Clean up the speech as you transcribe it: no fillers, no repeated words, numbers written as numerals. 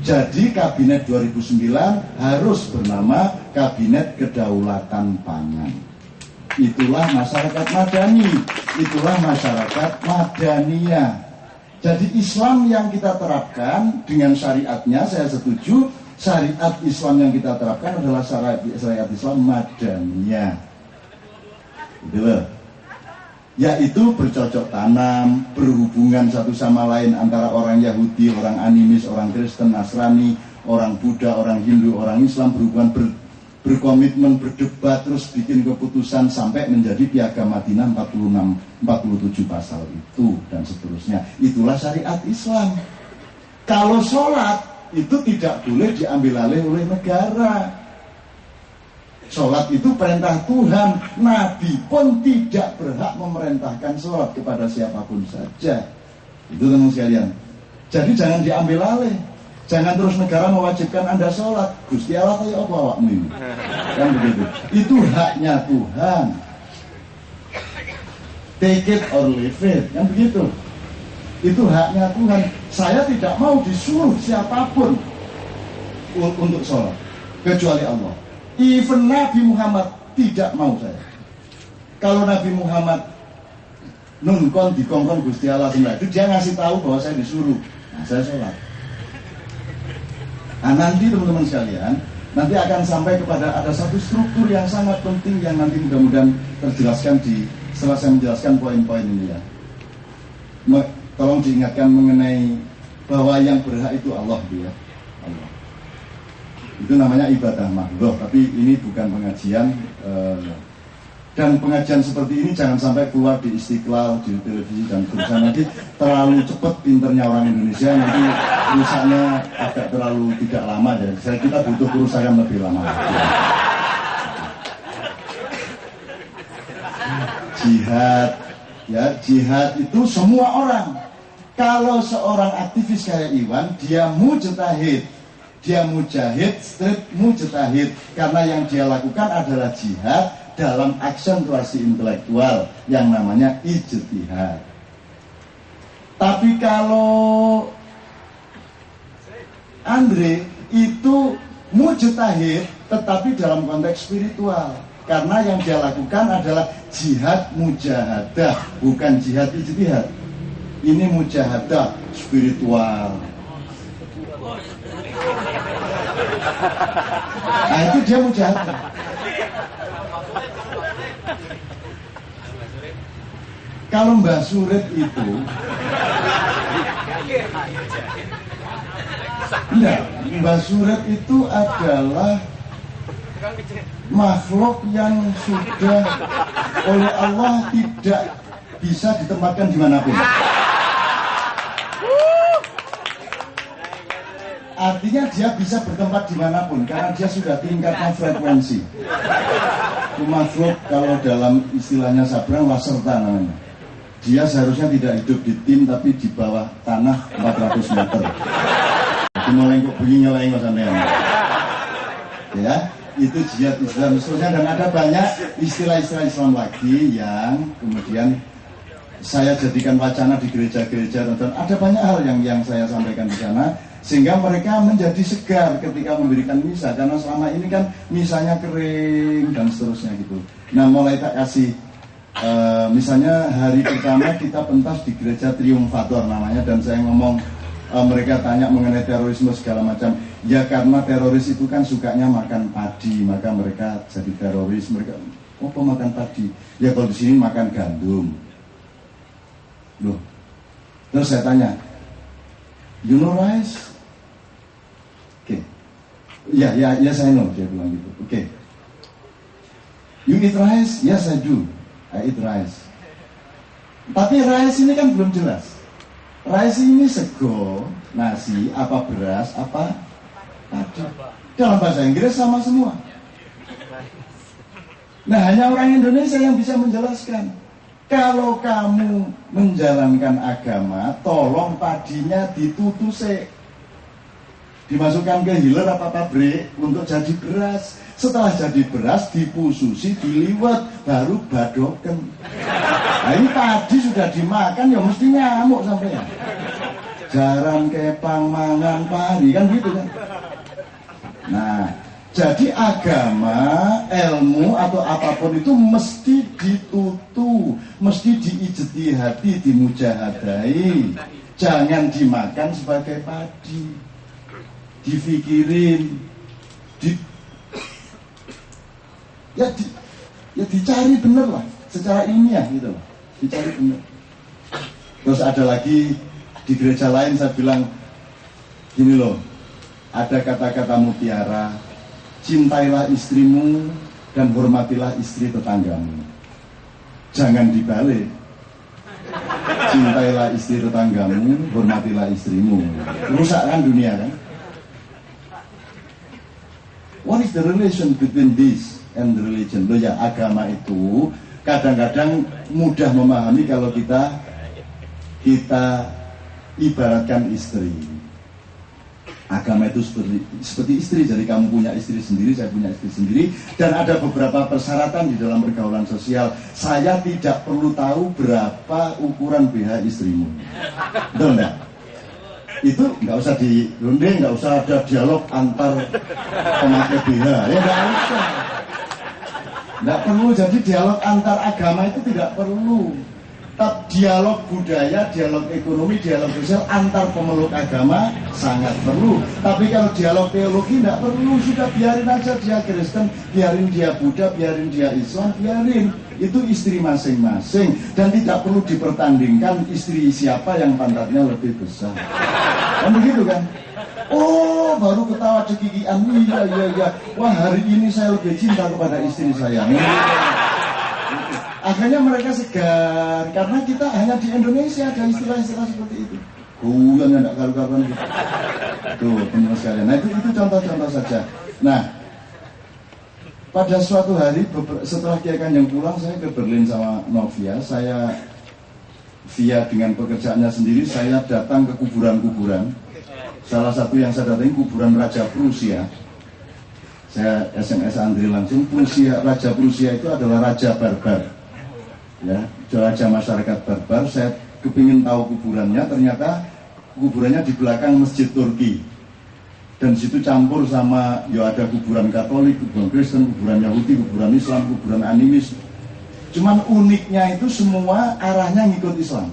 Jadi Kabinet 2009 harus bernama Kabinet Kedaulatan Pangan. Itulah masyarakat madani, itulah masyarakat madaniyah. Jadi Islam yang kita terapkan dengan syariatnya, saya setuju, syariat Islam yang kita terapkan adalah syariat Islam madaniyah. Gitu loh. Yaitu bercocok tanam, berhubungan satu sama lain antara orang Yahudi, orang Animis, orang Kristen, Nasrani, orang Buddha, orang Hindu, orang Islam, berhubungan berkomitmen, berdebat, terus bikin keputusan sampai menjadi Piagam Madinah 47 pasal itu dan seterusnya. Itulah syariat Islam. Kalau sholat itu tidak boleh diambil alih oleh negara. Sholat itu perintah Tuhan. Nabi pun tidak berhak memerintahkan sholat kepada siapapun saja. Itu teman sekalian. Jadi jangan diambil alih. Jangan terus negara mewajibkan Anda sholat. Gusti Allah kayak apa awakmu ini? Kan begitu. Itu haknya Tuhan. Take it or leave it. Kan begitu. Itu haknya Tuhan. Saya tidak mau disuruh siapapun untuk sholat kecuali Allah. Even Nabi Muhammad tidak mau saya. Kalau Nabi Muhammad nunkon dikongkon Gusti Allah itu dia ngasih tahu bahwa saya disuruh. Nah, saya sholat. Nah, nanti teman-teman sekalian, nanti akan sampai kepada ada satu struktur yang sangat penting yang nanti mudah-mudahan terjelaskan setelah saya menjelaskan poin-poin ini ya. Tolong diingatkan mengenai bahwa yang berhak itu Allah, ya. Allah. Itu namanya ibadah mahdoh, tapi ini bukan pengajian dan pengajian seperti ini jangan sampai keluar di Istiqlal, di televisi dan seterusnya. Nanti terlalu cepat pinternya orang Indonesia, nanti rusaknya agak terlalu tidak lama ya. Kita butuh kerusakan lebih lama. Jihad, ya jihad itu semua orang. Kalau seorang aktivis kayak Iwan, dia mujtahid, dia mujahid, straight mujtahid, karena yang dia lakukan adalah jihad dalam aksentuasi intelektual yang namanya ijtihad. Tapi kalau Andre itu mujtahid tetapi dalam konteks spiritual, karena yang dia lakukan adalah jihad mujahadah, bukan jihad ijtihad. Ini mujahadah spiritual. Nah itu dia mujahadah. Kalau Mbah Surit itu enggak, Mbah Surit itu adalah makhluk yang sudah oleh Allah tidak bisa ditempatkan dimanapun. Artinya dia bisa bertempat dimanapun karena dia sudah tingkatkan frekuensi. Itu makhluk kalau dalam istilahnya Sabrang waserta namanya. Dia seharusnya tidak hidup di tim tapi di bawah tanah 400 meter. Jadi mulai kok bunyi nyeleng sampean. Ya, itu jihad Islam seterusnya, dan ada banyak istilah-istilah Islam lagi yang kemudian saya jadikan wacana di gereja-gereja, dan ada banyak hal yang saya sampaikan di sana sehingga mereka menjadi segar ketika memberikan misa, karena selama ini kan misanya kering dan seterusnya gitu. Nah mulai tak kasih misalnya hari pertama kita pentas di gereja Triumfator namanya, dan saya ngomong mereka tanya mengenai terorisme segala macam. Ya karena teroris itu kan sukanya makan padi, maka mereka jadi teroris. Mereka apa makan padi? Ya kalau di sini makan gandum. Loh. Terus saya tanya, you know rice? Oke. Ya saya know, dia bilang gitu. Oke. You eat rice? Yes I do. I eat rice. Tapi rice ini kan belum jelas. Rice ini sego, nasi, apa beras, apa padi. Dalam bahasa Inggris sama semua. Nah hanya orang Indonesia yang bisa menjelaskan. Kalau kamu menjalankan agama, tolong padinya ditutuse, dimasukkan ke hiler apa pabrik untuk jadi beras. Setelah jadi beras, dipususi, diliwet, baru badoken. Nah ini padi sudah dimakan, ya mesti nyamuk sampai ya. Jaran kepang mangan pari, kan gitu kan. Nah, jadi agama, ilmu atau apapun itu mesti ditutu, mesti diijeti hati, dimujahadai. Jangan dimakan sebagai padi, difikirin, ya dicari bener lah, secara ilmiah gitu lah, dicari bener. Terus ada lagi di gereja lain saya bilang gini loh, ada kata-kata mutiara, cintailah istrimu dan hormatilah istri tetanggamu. Jangan dibalik, cintailah istri tetanggamu, hormatilah istrimu. Rusak kan dunia kan? What is the relation between this and the religion? Loh ya, agama itu kadang-kadang mudah memahami kalau kita ibaratkan istri. Agama itu seperti istri, jadi kamu punya istri sendiri, saya punya istri sendiri, dan ada beberapa persyaratan di dalam pergaulan sosial. Saya tidak perlu tahu berapa ukuran BH istrimu, betul enggak? Itu nggak usah dirunding, nggak usah ada dialog antar pemakai BH, ya nggak usah. Nggak perlu, jadi dialog antar agama itu tidak perlu. Dialog budaya, dialog ekonomi, dialog sosial antar pemeluk agama sangat perlu. Tapi kalau dialog teologi tidak perlu, sudah biarin aja dia Kristen, biarin dia Buddha, biarin dia Islam, biarin. Itu istri masing-masing dan tidak perlu dipertandingkan istri siapa yang pantatnya lebih besar. Kan begitu kan? Oh, baru ketawa cekikian, iya. Wah, hari ini saya lebih cinta kepada istri saya. Akhirnya mereka segar, karena kita hanya di Indonesia ada istilah-istilah seperti itu. Yang tidak karu-karuan gitu. Tuh, teman sekalian. Nah, itu contoh-contoh saja. Nah, pada suatu hari setelah Kiai Kanjeng pulang, saya ke Berlin sama Novia. Saya via dengan pekerjaannya sendiri, saya datang ke kuburan-kuburan. Salah satu yang saya datangi kuburan Raja Prusia. Saya SMS Andri langsung, Raja Prusia itu adalah Raja Barbar. Ya, raja masyarakat barbar. Saya kepingin tahu kuburannya, ternyata kuburannya di belakang Masjid Turki, dan situ campur sama, ya ada kuburan Katolik, kuburan Kristen, kuburan Yahudi, kuburan Islam, kuburan animis. Cuman uniknya itu semua arahnya ngikut Islam.